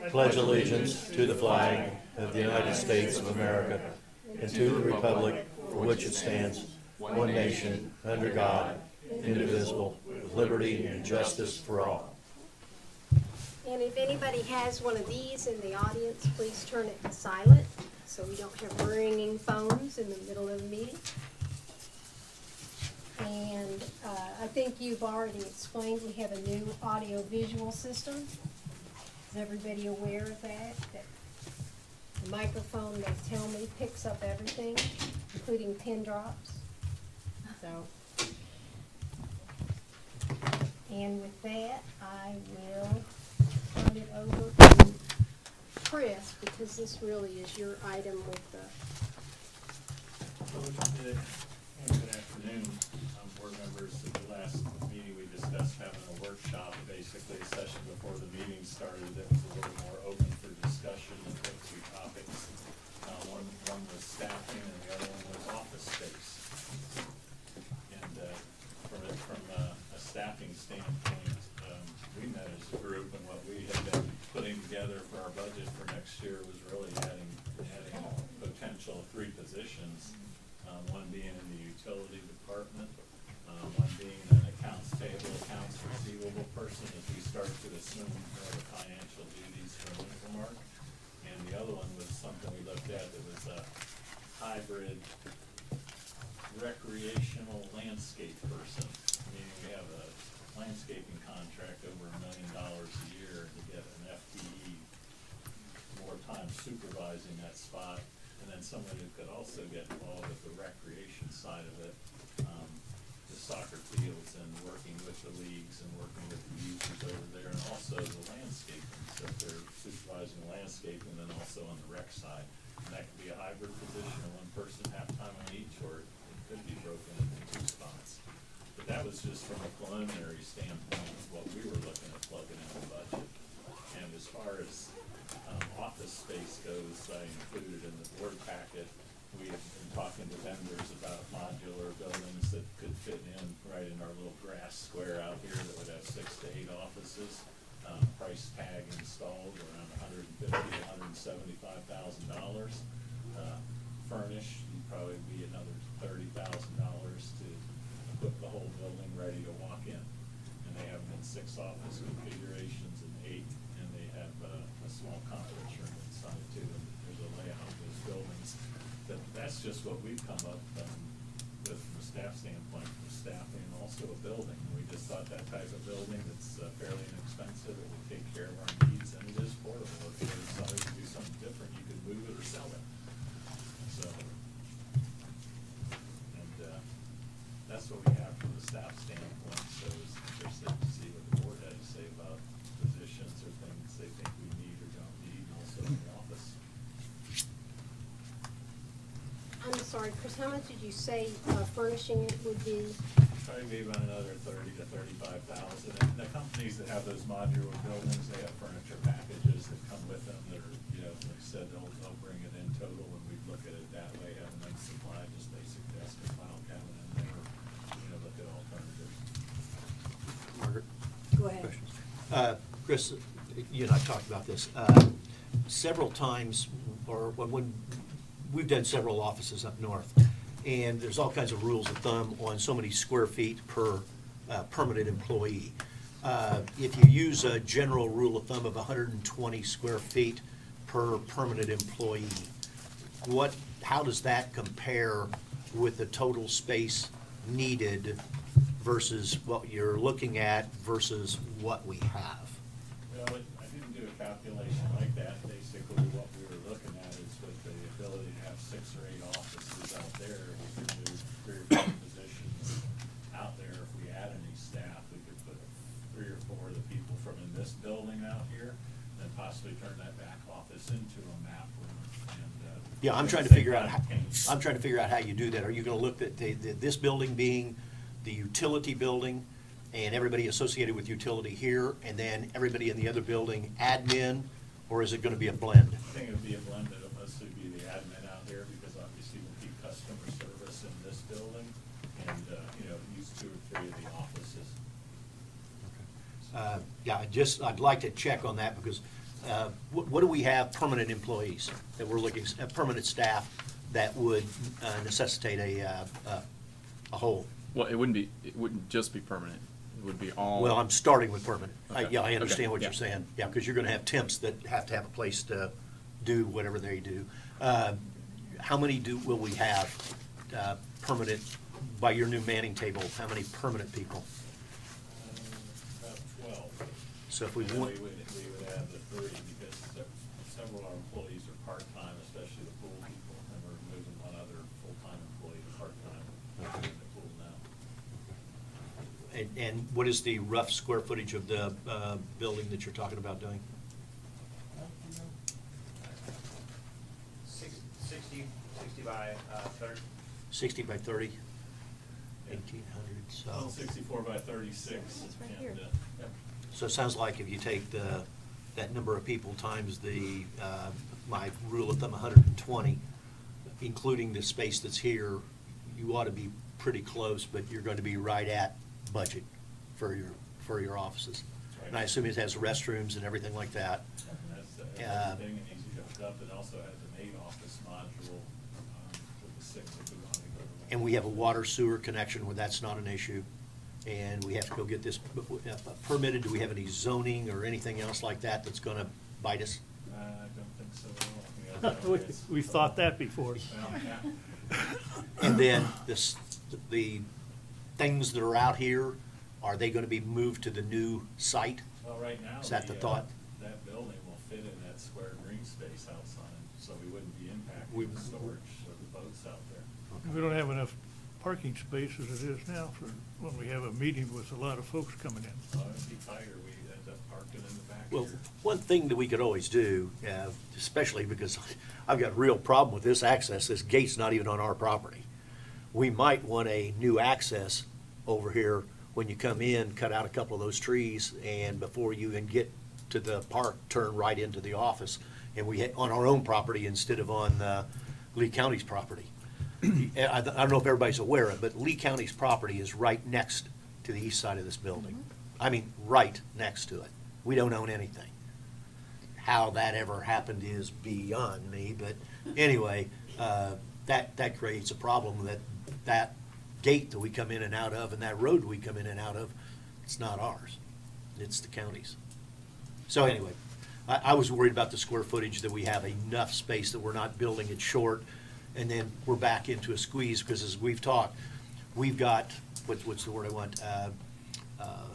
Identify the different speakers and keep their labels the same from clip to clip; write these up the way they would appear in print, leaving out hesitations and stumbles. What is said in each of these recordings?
Speaker 1: pledge allegiance to the flag of the United States of America and to the republic for which it stands, one nation, under God, indivisible, with liberty and justice for all.
Speaker 2: And if anybody has one of these in the audience, please turn it to silent so we don't have ringing phones in the middle of the meeting. And I think you've already explained we have a new audio-visual system. Is everybody aware of that? That the microphone, they tell me, picks up everything, including pin drops. So, and with that, I will turn it over to Chris, because this really is your item with the.
Speaker 3: Good afternoon, board members. At the last meeting, we discussed having a workshop, basically a session before the meeting started that was a little more open for discussion and took two topics. One was staffing and the other one was office space. And from a staffing standpoint, we met as a group, and what we had been putting together for our budget for next year was really adding a potential 3 positions. One being in the utility department, one being an accounts payable, accounts receivable person as we start to assume more of the financial duties from Infomark. And the other one was something we looked at that was a hybrid recreational landscape person. Meaning we have a landscaping contract over $1 million a year to get an FTE, more time supervising that spot. And then someone who could also get involved with the recreation side of it, the soccer fields and working with the leagues and working with the users over there, and also the landscaping. So if they're supervising the landscaping, then also on the rec side. And that could be a hybrid position, or one person half-time on each, or it could be broken into 2 spots. But that was just from a preliminary standpoint of what we were looking at plugging in the budget. And as far as office space goes, I included in the board packet, we have been talking to vendors about modular buildings that could fit in right in our little grass square out here that would have 6 to 8 offices. Price tag installed around $150,000 to $175,000. Furnished, you'd probably be another $30,000 to put the whole building ready to walk in. And they have them in 6 office configurations and 8, and they have a small conference room inside too. And there's a layout of those buildings. That's just what we've come up with from a staff standpoint, for staffing and also a building. We just thought that type of building that's fairly inexpensive, it would take care of our needs, and it is portable. If you decided to do something different, you could move it or sell it. So, and that's what we have from the staff standpoint. So it's interesting to see what the board had to say about positions or things they think we need or don't need, and also in the office.
Speaker 2: I'm sorry, Chris, how much did you say furnishing it would be?
Speaker 3: Probably be about another $30,000 to $35,000. And the companies that have those modular buildings, they have furniture packages that come with them that are, like I said, they'll bring it in total, and we look at it that way, have them supply just basic desk and file cabinet in there, look at alternatives.
Speaker 4: Margaret?
Speaker 2: Go ahead.
Speaker 4: Questions? Chris, you and I talked about this several times, or when we've done several offices up north, and there's all kinds of rules of thumb on so many square feet per permanent employee. If you use a general rule of thumb of 120 square feet per permanent employee, how does that compare with the total space needed versus what you're looking at versus what we have?
Speaker 3: Well, I didn't do a calculation like that. Basically, what we were looking at is with the ability to have 6 or 8 offices out there, we could move 3 or 4 positions out there. If we add any staff, we could put 3 or 4 of the people from in this building out here, and then possibly turn that back office into a map room. And
Speaker 4: Yeah, I'm trying to figure out how you do that. Are you going to look at this building being the utility building and everybody associated with utility here, and then everybody in the other building admin, or is it going to be a blend?
Speaker 3: I think it would be a blend. It'll mostly be the admin out there, because obviously we'll keep customer service in this building, and use 2 or 3 of the offices.
Speaker 4: Yeah, I'd like to check on that, because what do we have permanent employees that we're looking, permanent staff that would necessitate a hole?
Speaker 5: Well, it wouldn't just be permanent. It would be all.
Speaker 4: Well, I'm starting with permanent.
Speaker 5: Okay.
Speaker 4: Yeah, I understand
Speaker 5: Okay.
Speaker 4: what
Speaker 5: Yeah.
Speaker 4: you're saying. Yeah, because you're gonna have temps that have to have a place to do whatever they do. How many will we have permanent, by your new manning table, how many permanent people?
Speaker 3: About 12.
Speaker 4: So if we
Speaker 3: And
Speaker 4: want,
Speaker 3: we would add the 30 because several of our employees are part-time, especially the pool people, and we're moving one other full-time employee to part-time in the pool now.
Speaker 4: and what is the rough square footage of the building that you're talking about doing?
Speaker 6: 60 by 30.
Speaker 4: 60 by 30? 1,800, so.
Speaker 3: 64 by 36.
Speaker 2: That's right
Speaker 3: and,
Speaker 2: here.
Speaker 3: yep.
Speaker 4: So it sounds like if you take that number of people times my rule of thumb, 120, including the space that's here, you ought to be pretty close, but you're going to be right at budget for your offices. And I assume it has restrooms and everything like that.
Speaker 3: And that's everything, and easy to hook up. It also has an 8-office module with the 6 if we want to go.
Speaker 4: And we have a water sewer connection where that's not an issue. And we have to go get this permitted. Do we have any zoning or anything else like that that's going to bite us?
Speaker 3: I don't think so at all.
Speaker 7: We've thought that before.
Speaker 3: Well, yeah.
Speaker 4: And then the things that are out here, are they going to be moved to the new site?
Speaker 3: Well, right now.
Speaker 4: Is that the thought?
Speaker 3: That building will fit in that square green space outside, so we wouldn't be impacting
Speaker 4: We-
Speaker 3: the storage of the boats out there.
Speaker 7: We don't have enough parking space as it is now for when we have a meeting with a lot of folks coming in.
Speaker 3: So it'd be tighter, we end up parking in the back
Speaker 4: Well,
Speaker 3: here.
Speaker 4: one thing that we could always do, especially because I've got a real problem with this access, this gate's not even on our property. We might want a new access over here when you come in, cut out a couple of those trees, and before you even get to the park, turn right into the office. And on our own property instead of on Lee County's property. I don't know if everybody's aware of it, but Lee County's property is right next to the east side of this building. I mean, right next to it. We don't own anything. How that ever happened is beyond me, but anyway, that creates a problem that gate that we come in and out of and that road we come in and out of, it's not ours. It's the county's. So anyway, I was worried about the square footage, that we have enough space that we're not building it short, and then we're back into a squeeze, because as we've talked, we've got, what's the word I want?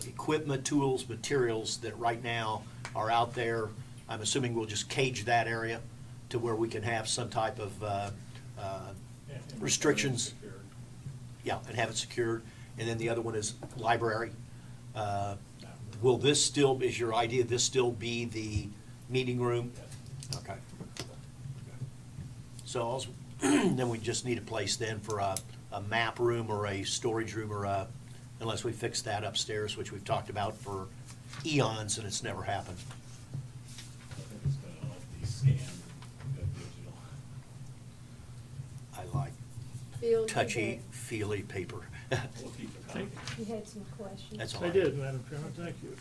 Speaker 4: Equipment, tools, materials that right now are out there. I'm assuming we'll just cage that area to where we can have some type of
Speaker 3: Yeah, and
Speaker 4: restrictions.
Speaker 3: secured.
Speaker 4: Yeah, and have it secured. And then the other one is library. Will this still, is your idea, this still be the meeting room? Okay. So then we just need a place then for a map room or a storage room or unless we fix that upstairs, which we've talked about for eons and it's never happened.
Speaker 3: I think it's gonna all be scanned and go digital.
Speaker 4: I like
Speaker 2: Bill,
Speaker 4: touchy-feely paper.
Speaker 3: We'll keep a copy.
Speaker 2: you had some questions.
Speaker 4: That's all
Speaker 7: I
Speaker 4: I
Speaker 7: did,
Speaker 4: have.
Speaker 7: Madam Chairman, thank you.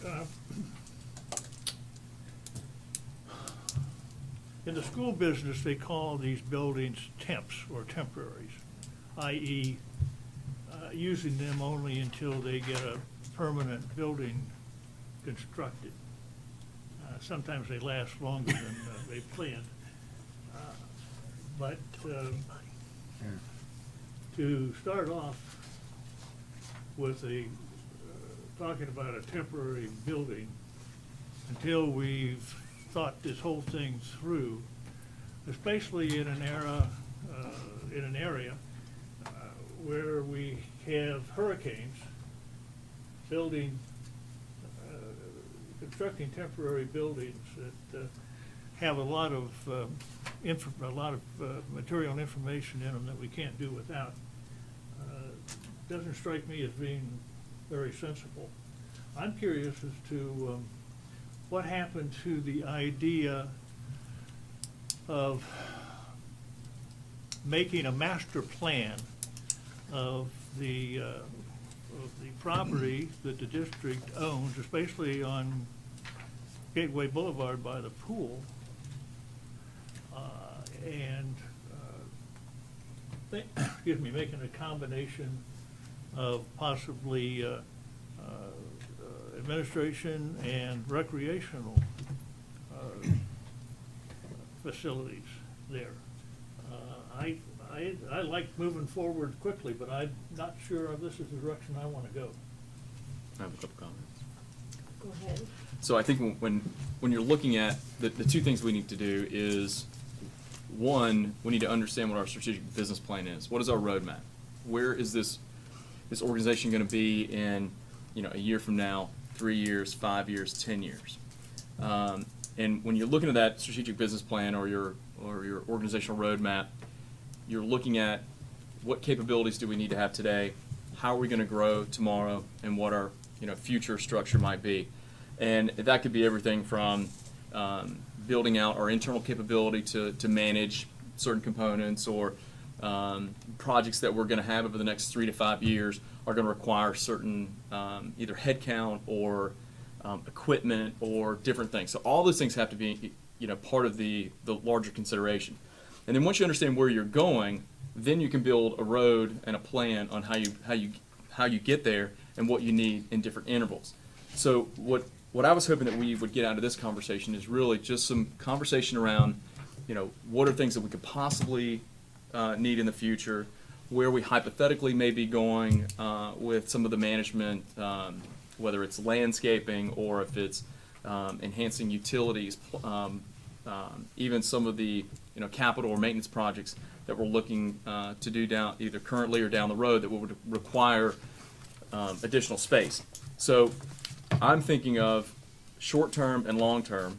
Speaker 7: In the school business, they call these buildings temps or temporaries, i.e., using them only until they get a permanent building constructed. Sometimes they last longer than they planned. But to start off with talking about a temporary building, until we've thought this whole thing through, especially in an area where we have hurricanes, constructing temporary buildings that have a lot of material and information in them that we can't do without, doesn't strike me as being very sensible. I'm curious as to what happened to the idea of making a master plan of the property that the district owns, especially on Gateway Boulevard by the pool, and, excuse me, making a combination of possibly administration and recreational facilities there. I like moving forward quickly, but I'm not sure if this is the direction I want to go.
Speaker 5: I have a couple comments.
Speaker 2: Go ahead.
Speaker 5: So I think when you're looking at the two things we need to do is, one, we need to understand what our strategic business plan is. What is our roadmap? Where is this organization going to be in, a year from now, 3 years, 5 years, 10 years? And when you're looking at that strategic business plan or your organizational roadmap, you're looking at what capabilities do we need to have today, how are we going to grow tomorrow, and what our future structure might be. And that could be everything from building out our internal capability to manage certain components, or projects that we're going to have over the next 3 to 5 years are going to require certain either headcount or equipment or different things. So all those things have to be part of the larger consideration. And then once you understand where you're going, then you can build a road and a plan on how you get there and what you need in different intervals. So what I was hoping that we would get out of this conversation is really just some conversation around, what are things that we could possibly need in the future, where we hypothetically may be going with some of the management, whether it's landscaping or if it's enhancing utilities, even some of the capital or maintenance projects that we're looking to do down either currently or down the road that would require additional space. So I'm thinking of short-term and long-term.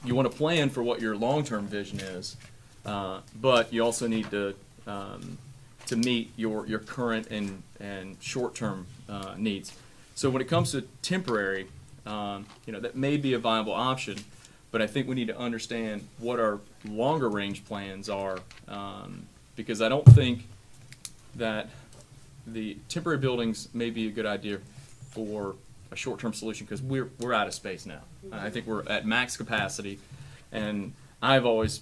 Speaker 5: You want to plan for what your long-term vision is, but you also need to meet your current and short-term needs. So when it comes to temporary, that may be a viable option, but I think we need to understand what our longer range plans are, because I don't think that the temporary buildings may be a good idea for a short-term solution, because we're out of space now. I think we're at max capacity, and I've always,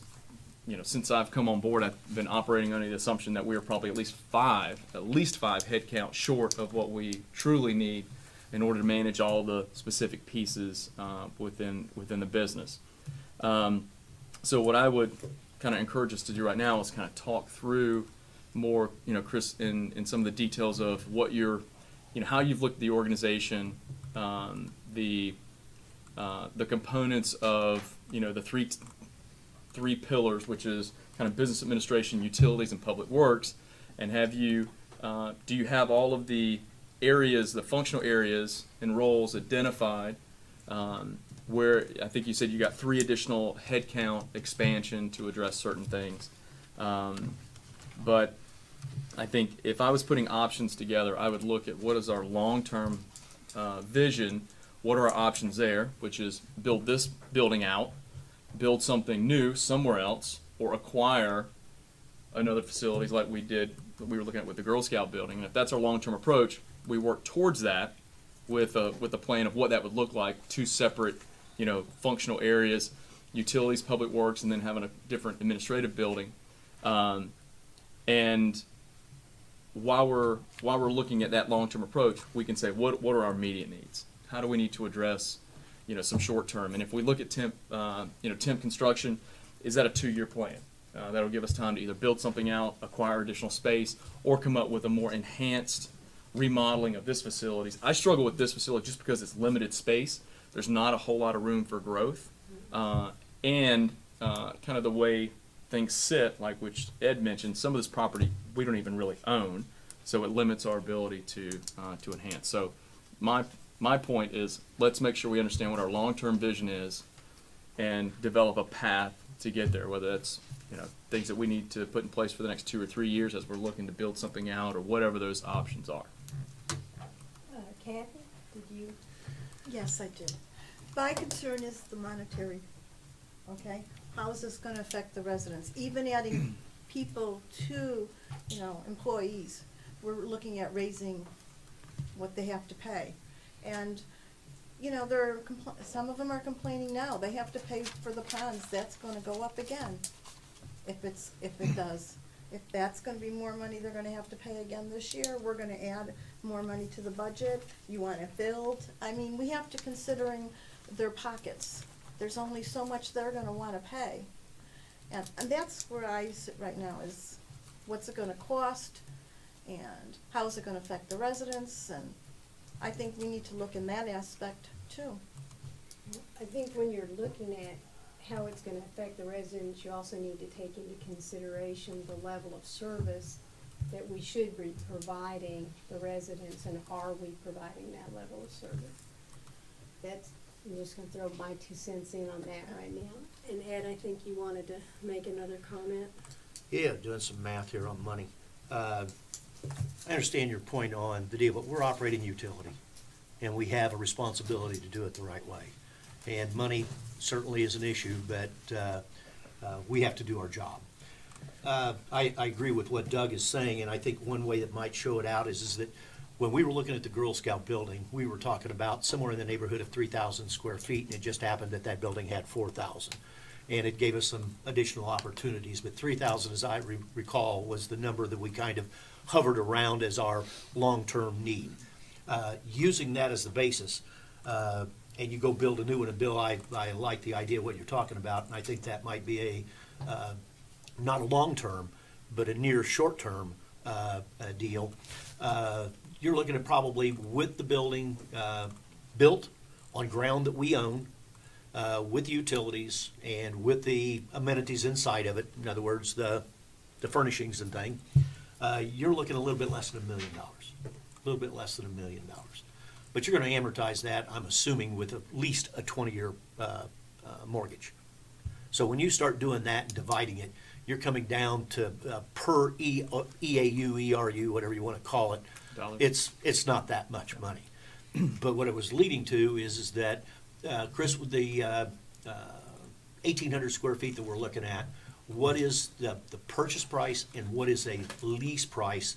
Speaker 5: since I've come on board, I've been operating under the assumption that we are probably at least five headcount short of what we truly need in order to manage all the specific pieces within the business. So what I would kind of encourage us to do right now is kind of talk through more, Chris, in some of the details of what you're, how you've looked at the organization, the components of, the three pillars, which is kind of business administration, utilities, and public works, and do you have all of the areas, the functional areas and roles identified, where I think you said you got 3 additional headcount expansion to address certain things. But I think if I was putting options together, I would look at what is our long-term vision, what are our options there, which is build this building out, build something new somewhere else, or acquire another facility like we were looking at with the Girl Scout building. And if that's our long-term approach, we work towards that with a plan of what that would look like, 2 separate, functional areas, utilities, public works, and then having a different administrative building. And while we're looking at that long-term approach, we can say what are our immediate needs? How do we need to address, some short-term? And if we look at temp construction, is that a 2-year plan? That'll give us time to either build something out, acquire additional space, or come up with a more enhanced remodeling of this facility. I struggle with this facility just because it's limited space. There's not a whole lot of room for growth, and kind of the way things sit, like which Ed mentioned, some of this property we don't even really own, so it limits our ability to enhance. So my point is, let's make sure we understand what our long-term vision is and develop a path to get there, whether that's things that we need to put in place for the next 2 or 3 years as we're looking to build something out, or whatever those options are.
Speaker 2: Kathy, did you?
Speaker 8: Yes, I do. My concern is the monetary, okay? How is this gonna affect the residents? Even adding people to, employees, we're looking at raising what they have to pay. And you know, some of them are complaining now, they have to pay for the ponds, that's gonna go up again, if it does. If that's gonna be more money they're gonna have to pay again this year, we're gonna add more money to the budget, you wanna build, I mean, we have to considering their pockets. There's only so much they're gonna wanna pay. And that's where I sit right now, is what's it gonna cost, and how's it gonna affect the residents, and I think we need to look in that aspect too.
Speaker 2: I think when you're looking at how it's gonna affect the residents, you also need to take into consideration the level of service that we should be providing the residents, and are we providing that level of service? I'm just gonna throw my 2 cents in on that right now. And Ed, I think you wanted to make another comment?
Speaker 4: Yeah, doing some math here on money. I understand your point on the deal, but we're operating utility, and we have a responsibility to do it the right way. And money certainly is an issue, but we have to do our job. I agree with what Doug is saying, and I think one way that might show it out is that when we were looking at the Girl Scout building, we were talking about somewhere in the neighborhood of 3,000 square feet, and it just happened that that building had 4,000. And it gave us some additional opportunities, but 3,000, as I recall, was the number that we kind of hovered around as our long-term need. Using that as the basis, and you go build a new one, and Bill, I like the idea of what you're talking about, and I think that might be not a long-term, but a near short-term deal. You're looking at probably with the building built on ground that we own, with utilities and with the amenities inside of it, in other words, the furnishings and thing, you're looking a little bit less than $1 million, a little bit less than $1 million. But you're gonna amortize that, I'm assuming, with at least a 20-year mortgage. So when you start doing that and dividing it, you're coming down to per EAU, ERU, whatever you wanna call it.
Speaker 5: Dollars.
Speaker 4: It's not that much money. But what it was leading to is that, Chris, with the 1,800 square feet that we're looking at, what is the purchase price and what is a lease price,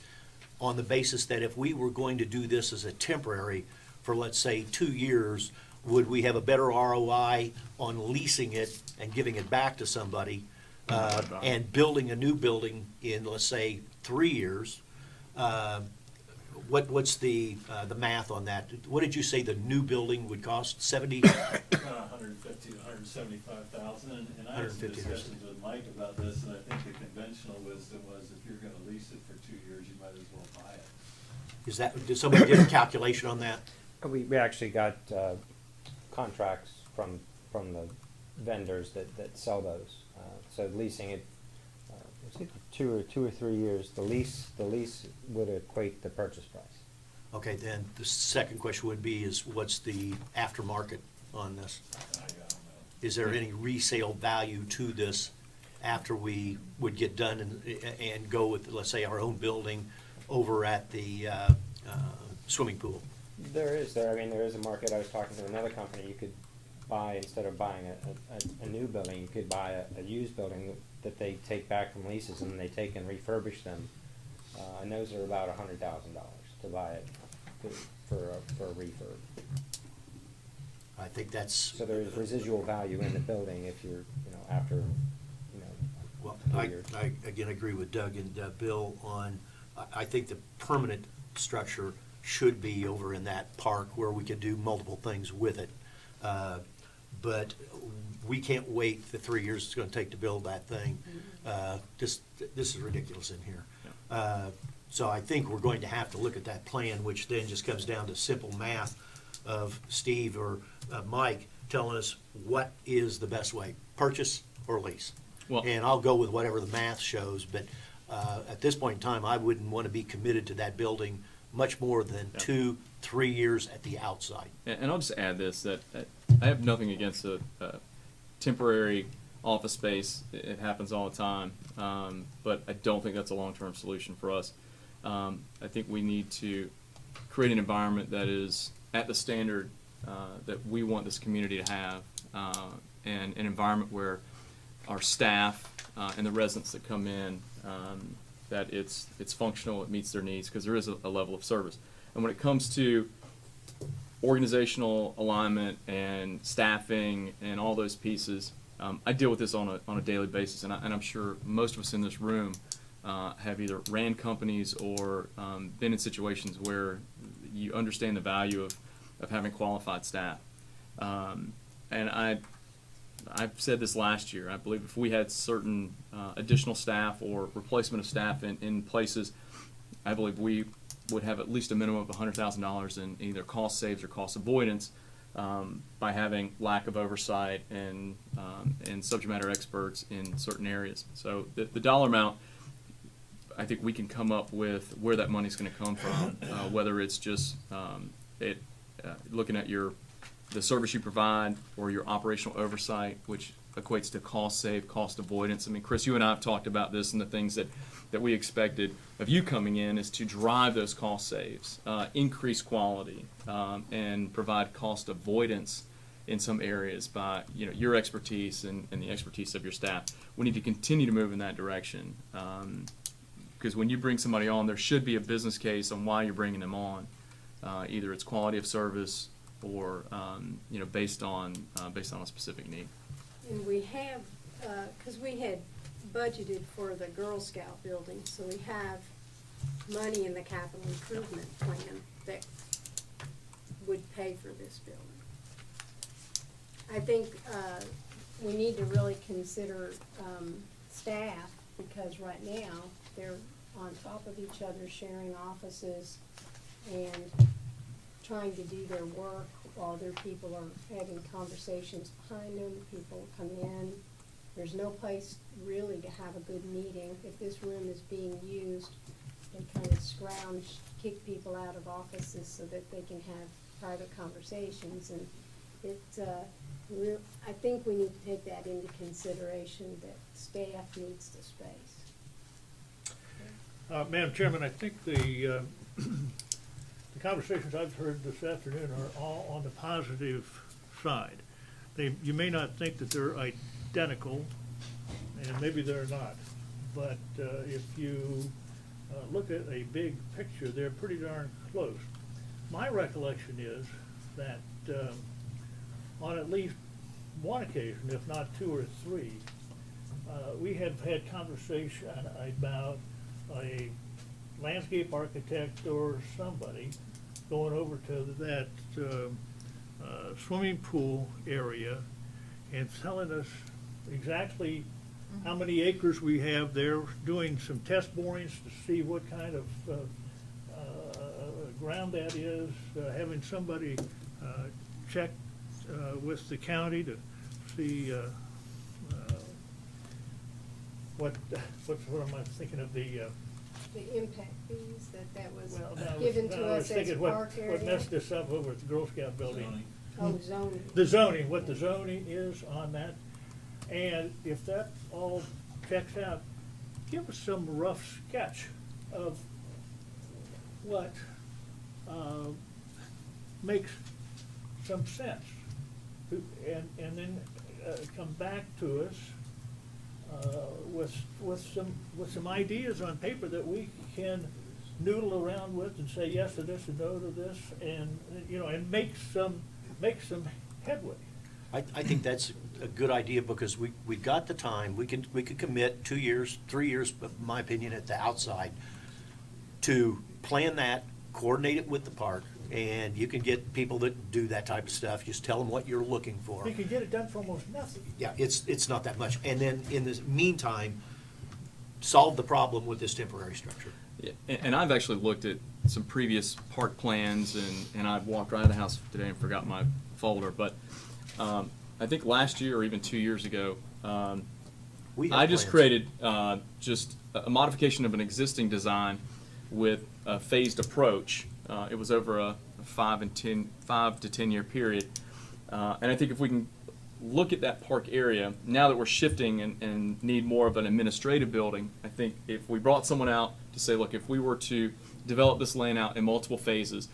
Speaker 4: on the basis that if we were going to do this as a temporary for, let's say, 2 years, would we have a better ROI on leasing it and giving it back to somebody, and building a new building in, let's say, 3 years? What's the math on that? What did you say the new building would cost? 70?
Speaker 3: 150 to 175,000, and I had some
Speaker 4: 150 to
Speaker 3: discussions with Mike about this, and I think the conventional wisdom was if you're gonna lease it for 2 years, you might as well buy it.
Speaker 4: Is that, did somebody do a calculation on that?
Speaker 9: We actually got contracts from the vendors that sell those. So leasing it, it's either 2 or 3 years. The lease would equate the purchase price.
Speaker 4: Okay, then the second question would be is what's the aftermarket on this?
Speaker 3: I don't know.
Speaker 4: Is there any resale value to this after we would get done and go with, let's say, our own building over at the swimming pool?
Speaker 9: There is a market. I was talking to another company. You could buy, instead of buying a new building, you could buy a used building that they take back from leases, and they take and refurbish them. And those are about $100,000 to buy it for a refurb.
Speaker 4: I think that's.
Speaker 9: So there is residual value in the building if you're, after,
Speaker 4: Well,
Speaker 9: 2
Speaker 4: I
Speaker 9: years.
Speaker 4: again agree with Doug and Bill on, I think the permanent structure should be over in that park where we could do multiple things with it. But we can't wait the 3 years it's gonna take to build that thing. This is ridiculous in here. So I think we're going to have to look at that plan, which then just comes down to simple math of Steve or Mike telling us what is the best way, purchase or lease.
Speaker 5: Well-
Speaker 4: And I'll go with whatever the math shows, but at this point in time, I wouldn't want to be committed to that building much more than 2-3 years at the outside.
Speaker 5: And I'll just add this, that I have nothing against a temporary office space. It happens all the time. But I don't think that's a long-term solution for us. I think we need to create an environment that is at the standard that we want this community to have, and an environment where our staff and the residents that come in, that it's functional, it meets their needs, because there is a level of service. And when it comes to organizational alignment and staffing and all those pieces. I deal with this on a daily basis, and I'm sure most of us in this room have either ran companies or been in situations where you understand the value of having qualified staff. And I've said this last year. I believe if we had certain additional staff or replacement of staff in places, I believe we would have at least a minimum of $100,000 in either cost saves or cost avoidance by having lack of oversight and subject matter experts in certain areas. So the dollar amount, I think we can come up with where that money's going to come from, whether it's just looking at the service you provide or your operational oversight, which equates to cost save, cost avoidance. I mean, Chris, you and I have talked about this, and the things that we expected of you coming in is to drive those cost saves, increase quality, and provide cost avoidance in some areas by your expertise and the expertise of your staff. We need to continue to move in that direction, because when you bring somebody on, there should be a business case on why you're bringing them on. Either it's quality of service or based on a specific need.
Speaker 2: And we have, because we had budgeted for the Girl Scout building, so we have money in the capital improvement plan that would pay for this building. I think we need to really consider staff, because right now they're on top of each other, sharing offices and trying to do their work while their people are having conversations behind them. People come in. There's no place really to have a good meeting. If this room is being used, they kind of scrounge, kick people out of offices so that they can have private conversations. And I think we need to take that into consideration, that staff needs the space.
Speaker 7: Madam Chairman, I think the conversations I've heard this afternoon are all on the positive side. You may not think that they're identical, and maybe they're not, but if you look at a big picture, they're pretty darn close. My recollection is that on at least one occasion, if not two or three, we have had conversation about a landscape architect or somebody going over to that swimming pool area and telling us exactly how many acres we have there, doing some test borings to see what kind of ground that is, having somebody check with the county to see what am I thinking of the
Speaker 2: impact fees that was
Speaker 7: well, no,
Speaker 2: given
Speaker 7: no,
Speaker 2: to
Speaker 7: I was
Speaker 2: us as
Speaker 7: thinking
Speaker 2: park
Speaker 7: what
Speaker 2: area.
Speaker 7: messed us up over at the Girl Scout building.
Speaker 3: Zoning.
Speaker 2: Oh, zoning.
Speaker 7: The zoning, what the zoning is on that. And if that all checks out, give us some rough sketch of what makes some sense. And then come back to us with some ideas on paper that we can noodle around with and say yes to this and no to this, and and make some headway.
Speaker 4: I think that's a good idea, because we've got the time. We could commit 2 years, 3 years, in my opinion, at the outside, to plan that, coordinate it with the park, and you can get people that do that type of stuff. Just tell them what you're looking for.
Speaker 7: We can get it done for almost nothing.
Speaker 4: Yeah, it's not that much. And then in the meantime, solve the problem with this temporary structure.
Speaker 5: Yeah, and I've actually looked at some previous park plans, and I walked right out of the house today and forgot my folder, but I think last year or even 2 years ago,
Speaker 4: We have
Speaker 5: I just
Speaker 4: plans.
Speaker 5: created just a modification of an existing design with a phased approach. It was over a 5 to 10 year period, and I think if we can look at that park area now that we're shifting and need more of an administrative building, I think if we brought someone out to say, look, if we were to develop this land out in multiple phases,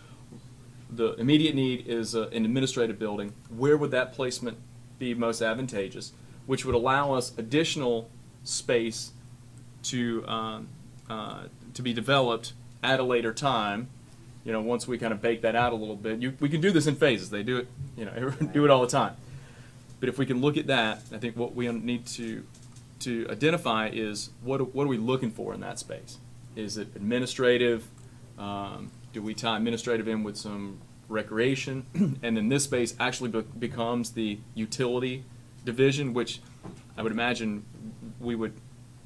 Speaker 5: the immediate need is an administrative building. Where would that placement be most advantageous, which would allow us additional space to be developed at a later time, once we kind of bake that out a little bit, we can do this in phases. They do it, do it all the time. But if we can look at that, I think what we need to identify is what are we looking for in that space? Is it administrative? Do we tie administrative in with some recreation? And then this space actually becomes the utility division, which I would imagine we would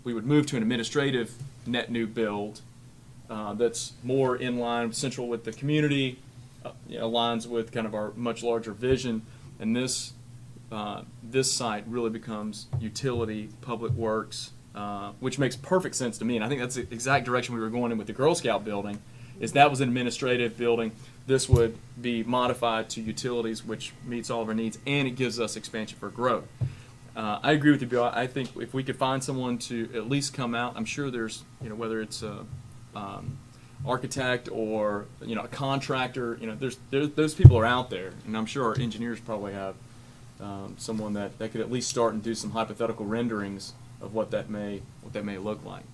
Speaker 5: move to an administrative net new build that's more in line, central with the community, aligns with kind of our much larger vision. And this site really becomes utility, public works, which makes perfect sense to me. And I think that's the exact direction we were going in with the Girl Scout building, is that was an administrative building. This would be modified to utilities, which meets all of our needs, and it gives us expansion for growth. I agree with you, Bill. I think if we could find someone to at least come out, I'm sure there's, whether it's a architect or, a contractor, there's those people are out there, and I'm sure our engineers probably have someone that could at least start and do some hypothetical renderings of what that may look like.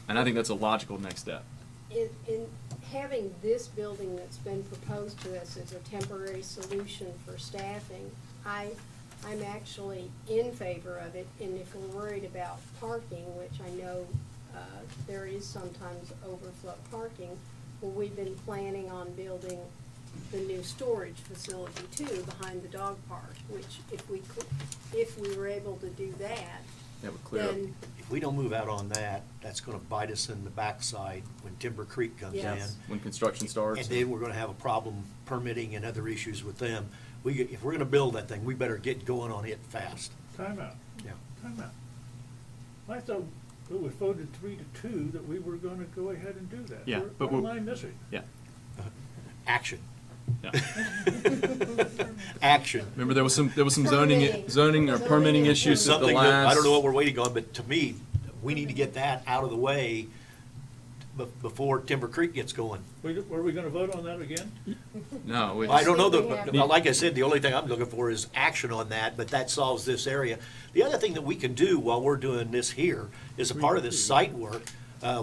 Speaker 5: And I think that's a logical next step.
Speaker 2: In having this building that's been proposed to us as a temporary solution for staffing, I'm actually in favor of it, and if we're worried about parking, which I know there is sometimes overflow parking, well, we've been planning on building the new storage facility too behind the dog park, which if we were able to do that
Speaker 5: would clear up.
Speaker 2: then
Speaker 4: If we don't move out on that, that's gonna bite us in the backside when Timber Creek comes in.
Speaker 2: Yes.
Speaker 5: When construction starts.
Speaker 4: And then we're gonna have a problem permitting and other issues with them. If we're gonna build that thing, we better get going on it fast.
Speaker 7: Time out,
Speaker 4: Yeah.
Speaker 7: time out. I thought it was voted 3-2 that we were gonna go ahead and do that.
Speaker 5: Yeah,
Speaker 7: What
Speaker 5: but
Speaker 7: am I missing?
Speaker 5: Yeah.
Speaker 4: Action.
Speaker 5: Yeah.
Speaker 4: Action.
Speaker 5: Remember, there was some
Speaker 2: Permitting.
Speaker 5: zoning or permitting issues at the
Speaker 4: Something
Speaker 5: last.
Speaker 4: that, I don't know what we're waiting on, but to me, we need to get that out of the way before Timber Creek gets going.
Speaker 7: Were we gonna vote on that again?
Speaker 5: No, we
Speaker 4: I don't know,
Speaker 2: think we have-
Speaker 4: well, like I said, the only thing I'm looking for is action on that, but that solves this area. The other thing that we can do while we're doing this here is a part of this site work,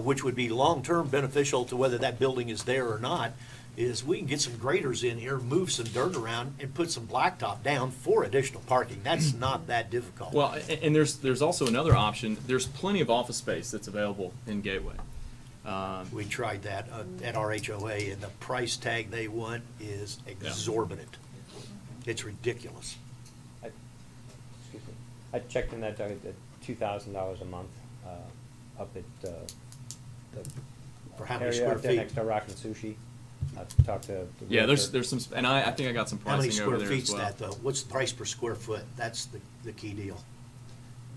Speaker 4: which would be long-term beneficial to whether that building is there or not, is we can get some graders in here, move some dirt around, and put some blacktop down for additional parking. That's not that difficult.
Speaker 5: Well, and there's also another option. There's plenty of office space that's available in Gateway.
Speaker 4: We tried that at our HOA, and the price tag they want is exorbitant. It's ridiculous.
Speaker 9: Excuse me. I checked in that, Doug, at $2,000 a month, up at, the
Speaker 4: For how many
Speaker 9: area
Speaker 4: square
Speaker 9: up there
Speaker 4: feet?
Speaker 9: next to Rock and Sushi. I talked to. the
Speaker 5: Yeah,
Speaker 9: realtor.
Speaker 5: there's some, and I think I got some
Speaker 4: How many
Speaker 5: pricing
Speaker 4: square
Speaker 5: over there as
Speaker 4: feet's
Speaker 5: well.
Speaker 4: that, though? What's the price per square foot? That's the key deal.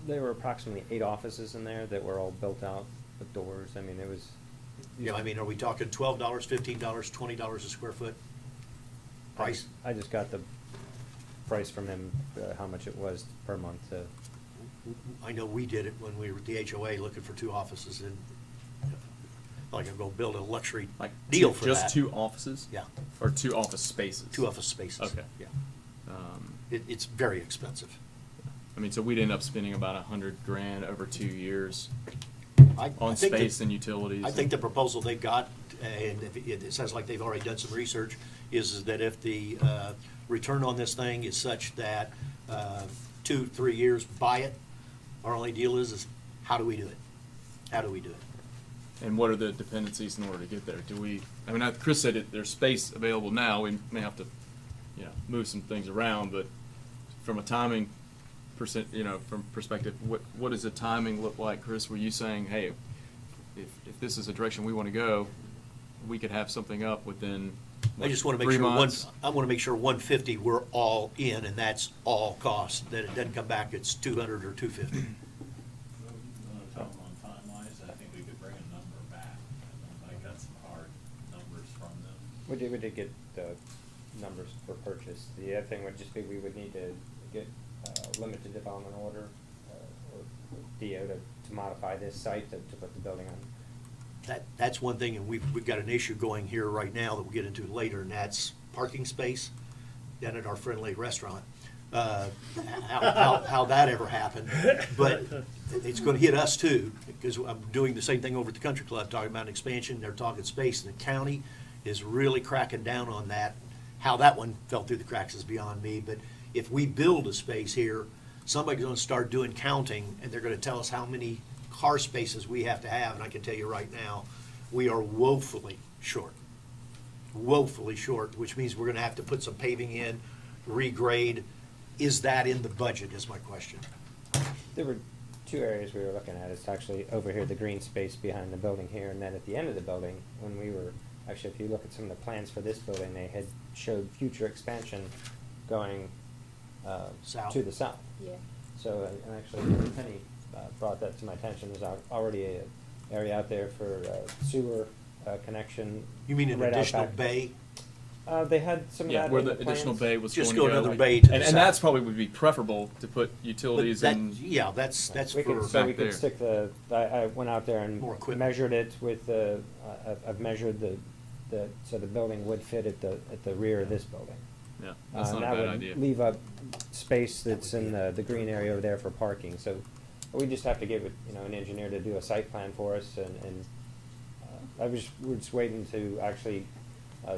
Speaker 9: There were approximately 8 offices in there that were all built out with doors. I mean, it was.
Speaker 4: Yeah, I mean, are we talking $12, $15, $20 a square foot? Price?
Speaker 9: I just got the price from him, how much it was per month to.
Speaker 4: I know we did it when we were at the HOA looking for 2 offices, and like I'm gonna build a luxury
Speaker 5: Like
Speaker 4: deal for that.
Speaker 5: just 2 offices?
Speaker 4: Yeah,
Speaker 5: Or 2 office spaces?
Speaker 4: 2 office spaces.
Speaker 5: Okay.
Speaker 4: Yeah,
Speaker 5: Um,
Speaker 4: it's very expensive.
Speaker 5: I mean, so we'd end up spending about $100,000 over 2 years
Speaker 4: I
Speaker 5: on
Speaker 4: think that-
Speaker 5: space and utilities.
Speaker 4: I think the proposal they've got, and it sounds like they've already done some research, is that if the return on this thing is such that 2-3 years, buy it. Our only deal is how do we do it? How do we do it?
Speaker 5: And what are the dependencies in order to get there? Chris said there's space available now. We may have to, move some things around, but from a timing from perspective, what does the timing look like, Chris? Were you saying, hey, if this is a direction we want to go, we could have something up within
Speaker 4: I just want to make
Speaker 5: 3
Speaker 4: sure
Speaker 5: months?
Speaker 4: I want to make sure 150 we're all in, and that's all cost. That it doesn't come back it's 200 or 250.
Speaker 3: Talking on time-wise, I think we could bring a number back. I got some hard numbers from them.
Speaker 9: We did get the numbers for purchase. The other thing would just be, we would need to get limited development order, or DO to modify this site to put the building on.
Speaker 4: That's one thing, and we've got an issue going here right now that we'll get into later, and that's parking space down at our friendly restaurant. How that ever happened, but it's gonna hit us too, because I'm doing the same thing over at the country club, talking about an expansion, they're talking space in the county, is really cracking down on that. How that one fell through the cracks is beyond me, but if we build a space here, somebody's gonna start doing counting, and they're gonna tell us how many car spaces we have to have, and I can tell you right now, we are woefully short. Woefully short, which means we're gonna have to put some paving in, regrade. Is that in the budget, is my question.
Speaker 9: There were two areas we were looking at. It's actually over here, the green space behind the building here, and then at the end of the building, when we were, actually, if you look at some of the plans for this building, they had showed future expansion going
Speaker 4: South.
Speaker 9: to the south.
Speaker 2: Yeah.
Speaker 9: So, and actually, Penny brought that to my attention. There's already a area out there for sewer connection.
Speaker 4: You mean an
Speaker 9: right out
Speaker 4: additional
Speaker 9: back.
Speaker 4: bay?
Speaker 9: They had some of
Speaker 5: Yeah,
Speaker 9: that
Speaker 5: where
Speaker 9: in
Speaker 5: the
Speaker 9: the
Speaker 5: additional
Speaker 9: plans.
Speaker 5: bay was
Speaker 4: Just
Speaker 5: going to
Speaker 4: go
Speaker 5: go.
Speaker 4: another bay to the
Speaker 5: And
Speaker 4: south.
Speaker 5: that's probably would be preferable to put
Speaker 4: But
Speaker 5: utilities
Speaker 4: that,
Speaker 5: in.
Speaker 4: yeah, that's
Speaker 9: We
Speaker 4: for,
Speaker 9: could, so we
Speaker 5: back there.
Speaker 9: could stick I went out there and
Speaker 4: More equipment.
Speaker 9: measured it with I've measured so the building would fit at the rear of this building.
Speaker 5: Yeah, that's
Speaker 9: And
Speaker 5: not a
Speaker 9: that
Speaker 5: bad
Speaker 9: would
Speaker 5: idea.
Speaker 9: leave up space that's in the green area over there for parking, so we just have to give it, an engineer to do a site plan for us, and we're just waiting to actually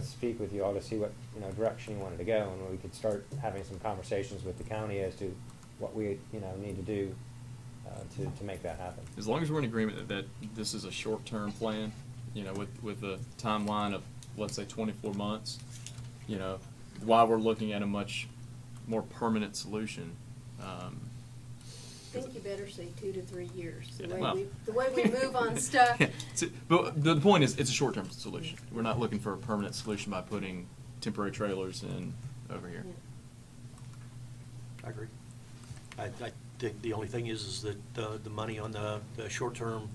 Speaker 9: speak with you all to see what, direction you wanted to go, and we could start having some conversations with the county as to what we, need to do to make that happen.
Speaker 5: As long as we're in agreement that this is a short-term plan, with a timeline of, let's say, 24 months, while we're looking at a much more permanent solution.
Speaker 2: I think you better say 2 to 3 years, the
Speaker 5: Yeah,
Speaker 2: way
Speaker 5: well.
Speaker 2: the way we move on stuff.
Speaker 5: But the point is, it's a short-term solution. We're not looking for a permanent solution by putting temporary trailers in over here.
Speaker 4: I agree. I think the only thing is that the money on the short-term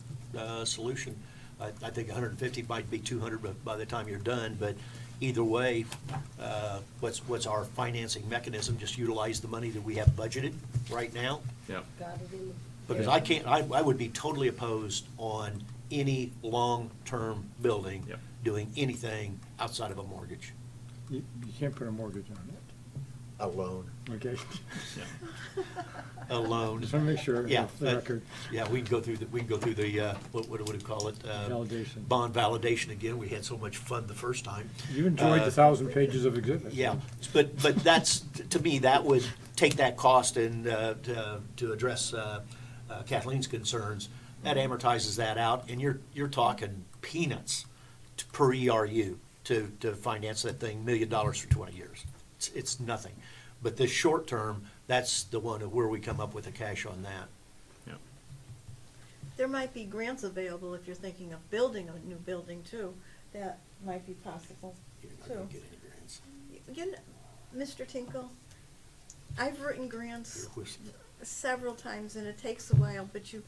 Speaker 4: solution, I think 150 might be 200 by the time you're done, but either way, what's our financing mechanism? Just utilize the money that we have budgeted right now?
Speaker 5: Yep.
Speaker 2: Got it in.
Speaker 4: Because I would be totally opposed on any long-term building
Speaker 5: Yep.
Speaker 4: doing anything outside of a mortgage.
Speaker 10: You can't put a mortgage on
Speaker 4: A loan.
Speaker 10: it, okay?
Speaker 5: Yeah.
Speaker 4: A loan.
Speaker 10: Just want to make sure,
Speaker 4: Yeah,
Speaker 10: for the record.
Speaker 4: yeah, we can go through the, what do we call it?
Speaker 10: Validation.
Speaker 4: Bond validation again. We had so much fun the first time.
Speaker 10: You enjoyed the 1,000 pages of exhibits.
Speaker 4: Yeah, but that's, to me, that would take that cost and, to address Kathleen's concerns, that amortizes that out, and you're talking peanuts per ERU to finance that thing, $1 million for 20 years. It's nothing. But this short term, that's the one where we come up with the cash on that.
Speaker 5: Yep.
Speaker 8: There might be grants available if you're thinking of building a new building too. That might be possible
Speaker 4: You're not gonna
Speaker 8: too.
Speaker 4: get any grants.
Speaker 8: Mr. Tinkle, I've written grants
Speaker 4: You're whistling.
Speaker 8: several times and it takes a while, but you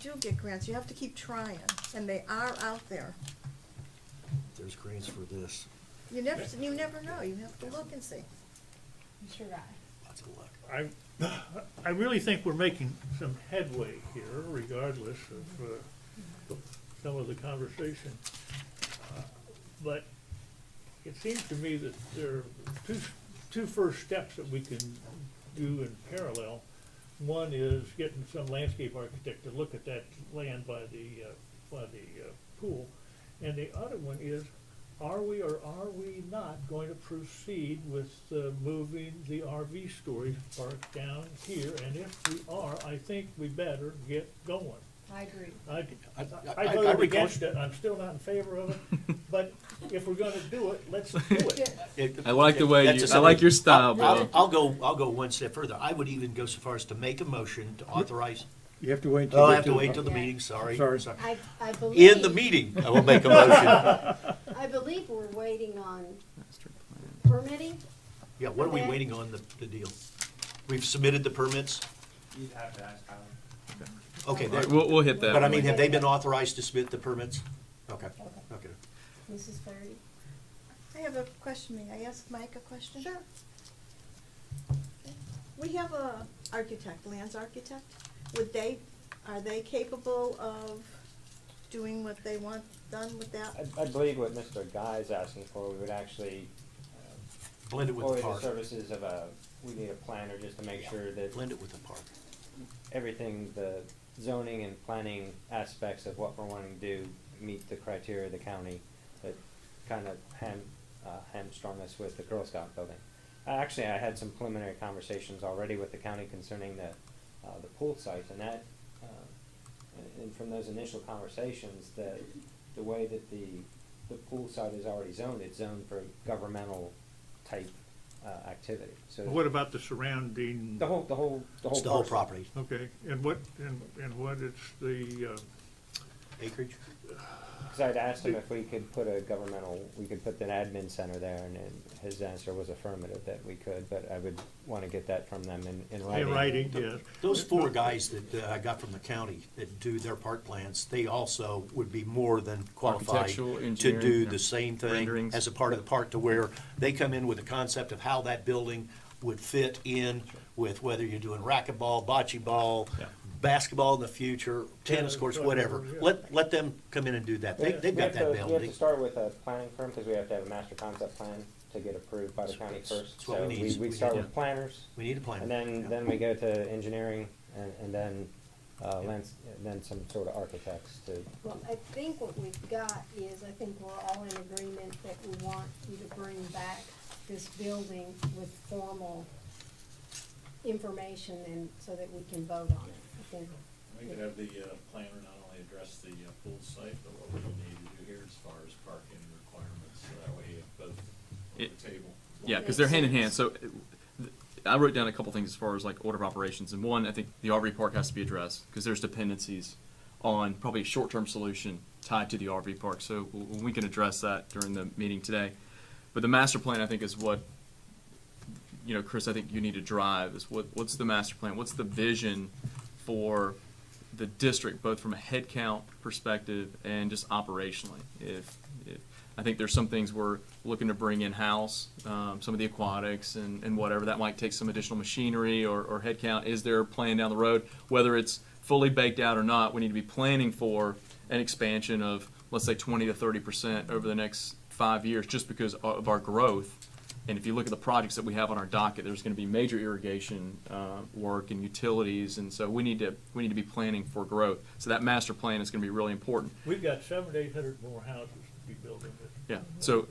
Speaker 8: do get grants. You have to keep trying, and they are out there.
Speaker 4: There's grants for this.
Speaker 8: You never know. You have to look and see.
Speaker 2: Mr. Guy.
Speaker 4: Lots of luck.
Speaker 7: I really think we're making some headway here, regardless of some of the conversation. But it seems to me that there are two first steps that we can do in parallel. One is getting some landscape architect to look at that land by the pool. And the other one is, are we or are we not going to proceed with moving the RV storage park down here? And if we are, I think we better get going.
Speaker 2: I agree.
Speaker 7: I voted against it, I'm still not in favor of it, but if we're gonna do it, let's do it.
Speaker 5: I like the way
Speaker 4: That's
Speaker 5: I like your style,
Speaker 4: I'll
Speaker 5: Bill.
Speaker 4: I'll go one step further. I would even go so far as to make a motion to authorize.
Speaker 10: You have to wait until.
Speaker 4: Oh, I
Speaker 10: we
Speaker 4: have
Speaker 10: get
Speaker 4: to wait till the
Speaker 2: Yeah.
Speaker 4: meeting, sorry.
Speaker 10: Sorry.
Speaker 2: I believe.
Speaker 4: In the meeting, I will make a motion.
Speaker 2: I believe we're waiting on
Speaker 5: Master plan.
Speaker 2: permitting.
Speaker 4: Yeah, what are we
Speaker 2: Okay.
Speaker 4: waiting on the deal? We've submitted the permits?
Speaker 6: You'd have to ask Tyler.
Speaker 4: Okay,
Speaker 5: All right,
Speaker 4: there-
Speaker 5: we'll hit that.
Speaker 4: but I
Speaker 5: when
Speaker 4: mean,
Speaker 5: we-
Speaker 4: have they been authorized to submit the permits? Okay,
Speaker 2: Okay.
Speaker 4: okay.
Speaker 2: Mrs. Flaherty?
Speaker 8: I have a question. May I ask Mike a question?
Speaker 2: Sure.
Speaker 8: We have a lands architect. Are they capable of doing what they want done with that?
Speaker 9: I believe what Mr. Guy's asking for, we would actually
Speaker 4: Blend it with the
Speaker 9: employ the
Speaker 4: park.
Speaker 9: services of we need a planner just to make sure that
Speaker 4: Blend it with the park.
Speaker 9: everything, the zoning and planning aspects of what we're wanting to do meet the criteria of the county. That kind of hamstrung us with the Girl Scout building. Actually, I had some preliminary conversations already with the county concerning the pool site, and that, and from those initial conversations, the way that the pool site is already zoned, it's zoned for governmental type activity. So
Speaker 7: What about the surrounding?
Speaker 9: the whole
Speaker 4: It's the whole
Speaker 9: parcel.
Speaker 4: property.
Speaker 7: Okay, and what is the,
Speaker 4: Acreage?
Speaker 9: Because I'd asked him if we could put an admin center there, and his answer was affirmative that we could, but I would want to get that from them in writing.
Speaker 7: in writing, yes?
Speaker 4: Those four guys that I got from the county that do their park plans, they also would be more than qualified
Speaker 5: Architectural,
Speaker 4: to
Speaker 5: engineering,
Speaker 4: do
Speaker 5: yeah.
Speaker 4: the same thing
Speaker 5: Renderings.
Speaker 4: as a part of the park, to where they come in with a concept of how that building would fit in with whether you're doing racquetball, bocce ball,
Speaker 5: Yeah.
Speaker 4: basketball in the future, tennis courts, whatever.
Speaker 7: Yeah.
Speaker 4: Let them come in and do that. They've got that
Speaker 9: We have
Speaker 4: ability.
Speaker 9: to start with a planning firm, because we have to have a master concept plan to get approved by the county first.
Speaker 4: That's what
Speaker 9: So
Speaker 4: we need.
Speaker 9: we start
Speaker 4: Yeah.
Speaker 9: with planners,
Speaker 4: We need a plan.
Speaker 9: and then we go to engineering, and then some sort of architects to.
Speaker 2: Well, I think what we've got is, I think we're all in agreement that we want you to bring back this building with formal information and so that we can vote on it. I think
Speaker 3: We could have the planner not only address the pool site, but what we need to do here as far as parking requirements, so that way you have both on
Speaker 5: It-
Speaker 3: the table.
Speaker 5: Yeah, because they're hand in hand. So I wrote down a couple things as far as like order of operations. And one, I think the RV park has to be addressed because there's dependencies on probably a short-term solution tied to the RV park. So we can address that during the meeting today. But the master plan, I think, is what, you know, Chris, I think you need to drive is what's the master plan? What's the vision for the district, both from a head count perspective and just operationally? If I think there's some things we're looking to bring in-house, some of the aquatics and whatever. That might take some additional machinery or head count. Is there a plan down the road? Whether it's fully baked out or not, we need to be planning for an expansion of, let's say, 20 to 30% over the next 5 years just because of our growth. And if you look at the projects that we have on our docket, there's going to be major irrigation work and utilities, and so we need to be planning for growth. So that master plan is going to be really important.
Speaker 7: We've got 700 to 800 more houses to be built in this.
Speaker 5: Yeah. So,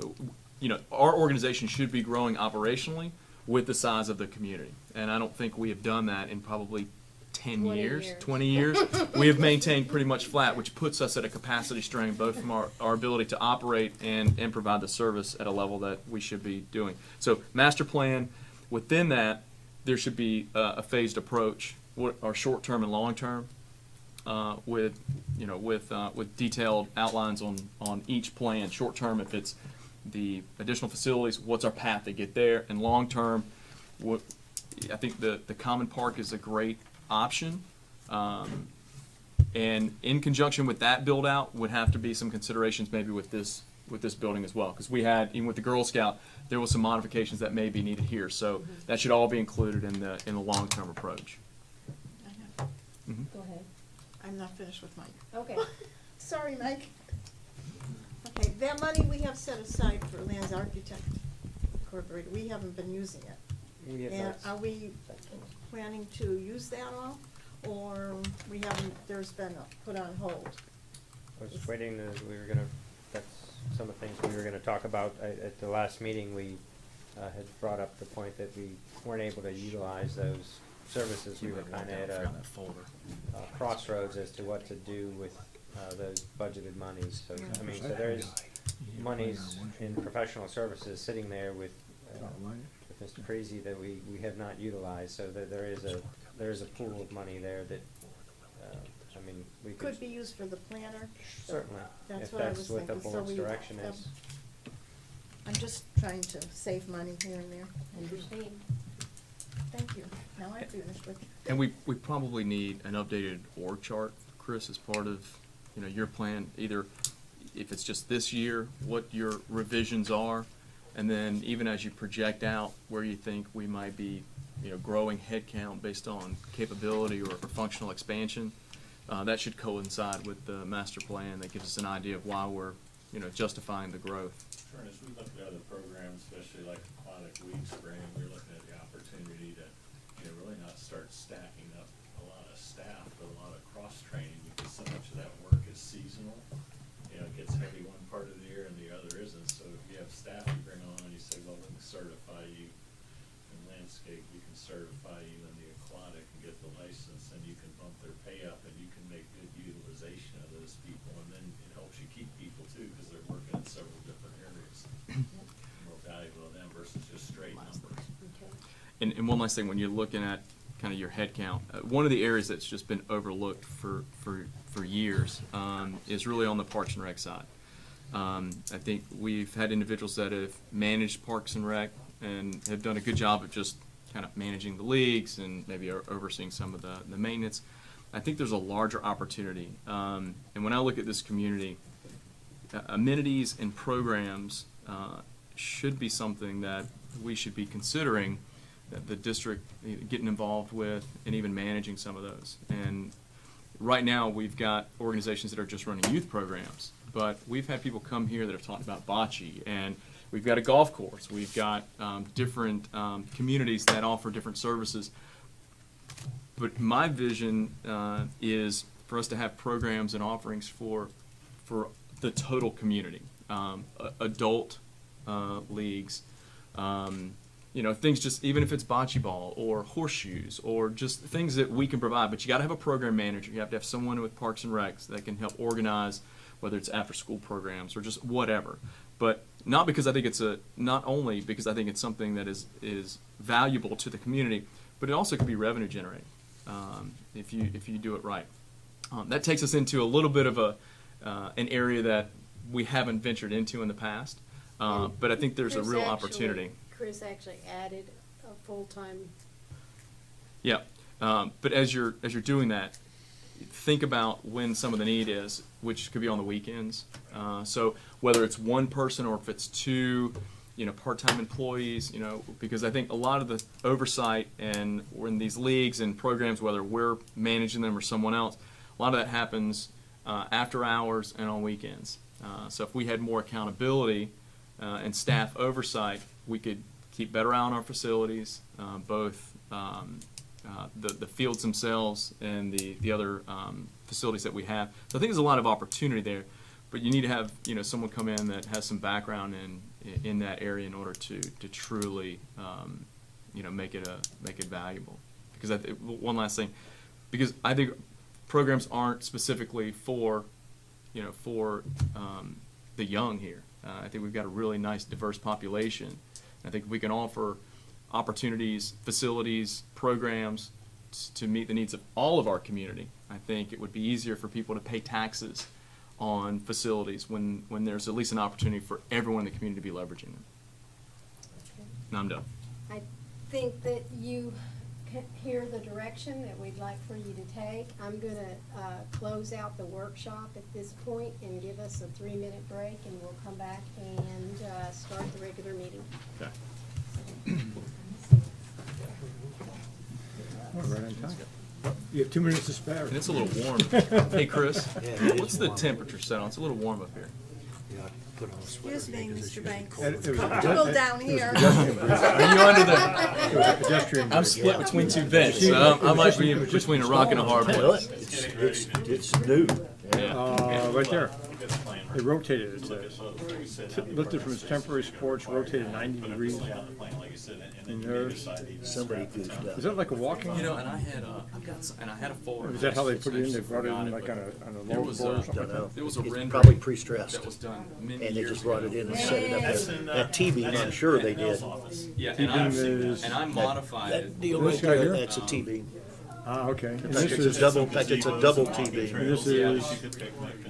Speaker 5: you know, our organization should be growing operationally with the size of the community, and I don't think we have done that in probably 10
Speaker 2: 20
Speaker 5: years,
Speaker 2: years.
Speaker 5: 20 years. We have maintained pretty much flat, which puts us at a capacity strain, both from our ability to operate and provide the service at a level that we should be doing. So master plan, within that, there should be a phased approach, what are short-term and long-term, with detailed outlines on each plan. Short-term, if it's the additional facilities, what's our path to get there, and long-term, I think the common park is a great option. And in conjunction with that build out would have to be some considerations maybe with this building as well. Because we had, even with the Girl Scout, there was some modifications that may be needed here. So that should all be included in the long-term approach.
Speaker 2: Go ahead.
Speaker 8: I'm not finished with Mike.
Speaker 2: Okay.
Speaker 8: Sorry, Mike. Okay, that money we have set aside for Lands Architect Incorporated, we haven't been using it.
Speaker 9: We have
Speaker 8: And
Speaker 9: not-
Speaker 8: are we planning to use that all? Or we haven't, there's been put on hold?
Speaker 9: I was waiting that's some of the things we were gonna talk about. At the last meeting, we had brought up the point that we weren't able to utilize those services. We were kinda at a crossroads as to what to do with those budgeted monies. So, I mean, so there's monies in professional services sitting there with Mr. Crazy that we have not utilized. So there is a pool of money there that, I mean, we could.
Speaker 8: Could be used for the planner?
Speaker 9: Certainly,
Speaker 8: That's
Speaker 9: if
Speaker 8: what I
Speaker 9: that's
Speaker 8: was
Speaker 9: what the
Speaker 8: thinking, so
Speaker 9: board's direction is.
Speaker 8: I'm just trying to save money here and there.
Speaker 2: Understand.
Speaker 8: Thank you. Now I'm finished with.
Speaker 5: And we probably need an updated org chart, Chris, as part of, you know, your plan, either if it's just this year, what your revisions are, and then even as you project out where you think we might be, you know, growing headcount based on capability or functional expansion, that should coincide with the master plan. That gives us an idea of why we're, you know, justifying the growth.
Speaker 3: Sure, and as we look at other programs, especially like Aquatic Week Spring, we're looking at the opportunity to, you know, really not start stacking up a lot of staff, but a lot of cross-training, because so much of that work is seasonal. You know, it gets heavy one part of the year and the other isn't, so staff you bring on and you say, well, we can certify you in landscape, we can certify you in the aquatic and get the license, and you can bump their pay up and you can make good utilization of those people, and then it helps you keep people too, because they're working in several different areas. More valuable to them versus just straight numbers.
Speaker 2: Okay.
Speaker 5: And one last thing, when you're looking at kind of your head count, one of the areas that's just been overlooked for years is really on the Parks and Rec side. I think we've had individuals that have managed Parks and Rec and have done a good job of just kind of managing the leagues and maybe overseeing some of the maintenance. I think there's a larger opportunity. And when I look at this community, amenities and programs should be something that we should be considering, that the district getting involved with and even managing some of those. And right now we've got organizations that are just running youth programs, but we've had people come here that have talked about bocce, and we've got a golf course. We've got different communities that offer different services. But my vision is for us to have programs and offerings for the total community, adult leagues, things just, even if it's bocce ball or horseshoes or just things that we can provide. But you got to have a program manager. You have to have someone with Parks and Recs that can help organize, whether it's after school programs or just whatever. But not because I think not only because I think it's something that is valuable to the community, but it also could be revenue generating if you do it right. That takes us into a little bit of an area that we haven't ventured into in the past, but I think there's a real opportunity.
Speaker 2: Chris actually added a full-time.
Speaker 5: Yeah, but as you're doing that, think about when some of the need is, which could be on the weekends. So whether it's one person or if it's two, part-time employees, because I think a lot of the oversight and in these leagues and programs, whether we're managing them or someone else, a lot of that happens after hours and on weekends. So if we had more accountability and staff oversight, we could keep better eye on our facilities, both the fields themselves and the other facilities that we have. So I think there's a lot of opportunity there, but you need to have someone come in that has some background in that area in order to truly make it valuable. Because one last thing, because I think programs aren't specifically for the young here. I think we've got a really nice diverse population. I think we can offer opportunities, facilities, programs to meet the needs of all of our community. I think it would be easier for people to pay taxes on facilities when there's at least an opportunity for everyone in the community to be leveraging them. And I'm done.
Speaker 2: I think that you hear the direction that we'd like for you to take. I'm going to close out the workshop at this point and give us a 3-minute break, and we'll come back and start the regular meeting.
Speaker 5: Okay.
Speaker 10: Oh, right on time. You have 2 minutes to spare.
Speaker 5: And it's a little warm. Hey, Chris, what's the temperature set on? It's a little warm up here.
Speaker 8: Excuse me, Mr. Banks.
Speaker 10: It was a
Speaker 8: Comfortable down here.
Speaker 5: Are you under the?
Speaker 10: It was a pedestrian.
Speaker 5: I'm split between two beds, so I might be between a rock and a hard place.
Speaker 1: It's new.
Speaker 10: Right there.
Speaker 3: We'll get the plan
Speaker 10: They
Speaker 3: right.
Speaker 10: rotated it. Lifted from its temporary supports, rotated 90 degrees.
Speaker 3: Lay on the plan, like you said, and then
Speaker 10: And
Speaker 3: you may
Speaker 10: there's
Speaker 3: decide to even
Speaker 1: Somebody
Speaker 3: scrap the
Speaker 1: goofed
Speaker 3: town.
Speaker 1: up.
Speaker 10: Is that like a walking?
Speaker 5: And I had a folder.
Speaker 10: Is that how they put it in? They brought it in like on a
Speaker 5: There
Speaker 10: low
Speaker 5: was
Speaker 10: board or
Speaker 5: a,
Speaker 10: something like that?
Speaker 5: there was a
Speaker 1: It's
Speaker 5: rendering
Speaker 1: probably pre-stressed.
Speaker 5: that was done many
Speaker 1: And they
Speaker 5: years
Speaker 1: just brought
Speaker 5: ago.
Speaker 1: it in and set it up
Speaker 3: That's in,
Speaker 1: at T-beam, I'm sure they did.
Speaker 5: Yeah,
Speaker 10: T-beam is-
Speaker 5: and I modified it.
Speaker 1: That deal
Speaker 10: This
Speaker 1: right
Speaker 10: guy
Speaker 1: there,
Speaker 10: here?
Speaker 1: that's a T-beam.
Speaker 10: Ah, okay. And
Speaker 1: In fact,
Speaker 10: this
Speaker 1: it's a
Speaker 10: is,
Speaker 1: double, in fact, it's a double T-beam.
Speaker 10: and this is,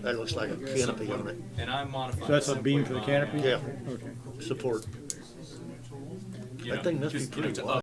Speaker 1: That looks like a canopy on it.
Speaker 5: And I modified.
Speaker 10: so that's
Speaker 5: it
Speaker 10: a beam
Speaker 5: simply
Speaker 10: for the
Speaker 5: by,
Speaker 10: canopy?
Speaker 1: Yeah.
Speaker 10: Okay.
Speaker 1: Support.
Speaker 5: you
Speaker 1: That
Speaker 5: know,
Speaker 1: thing must be
Speaker 5: just,
Speaker 1: pretty
Speaker 5: to
Speaker 1: wide.